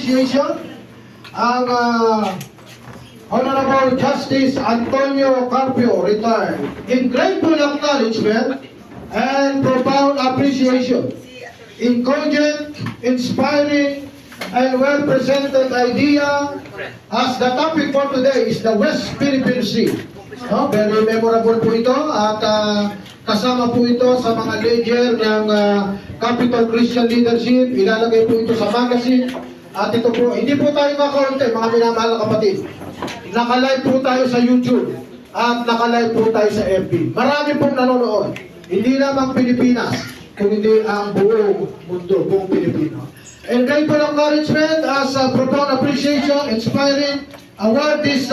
appreciation ang Honorable Justice Antonio Carpio, retired, in grateful acknowledgement and profound appreciation in cogent, inspiring, and well-presented idea as the topic for today is the West Philippine Sea. No, very memorable po ito at kasama po ito sa mga ledger ng Capital Christian Leadership. Ilalagay po ito sa magazine. At ito po, hindi po tayo kakaunti, mga minamahal na kapatid. Naka-live po tayo sa YouTube at naka-live po tayo sa FB. Marami pong nanonood. Hindi lamang Pilipinas, kundi ang buong mundo, buong Pilipino. And grateful encouragement as a profound appreciation, inspiring, award this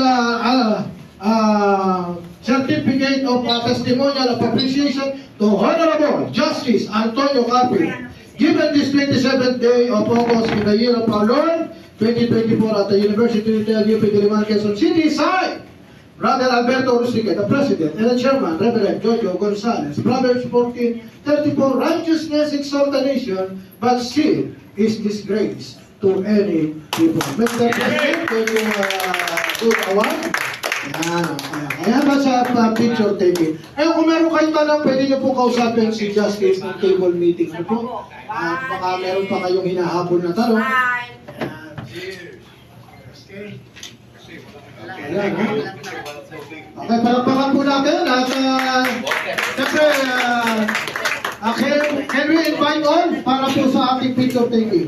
certificate of testimonial of appreciation to Honorable Justice Antonio Carpio, given this 27th day of August in the year of our Lord, 2024 at the University of UP Diliman, Quezon City, signed Brother Alberto Rustique, the President, and the Chairman, Reverend Jojo Gonzalez, Proverbs 14:34, righteousness exalt a nation, but sin is disgrace to any people. Mr. President, can you do the award? Kaya ba sa picture taking? Kung meron kayong tanong, pwede nyo po kausapin si Justice ng table meeting nyo po. Baka meron pa kayong hinahabol na tanong. Ayan, okay, palakpakan po natin at siyempre, can we invite all para po sa ating picture taking?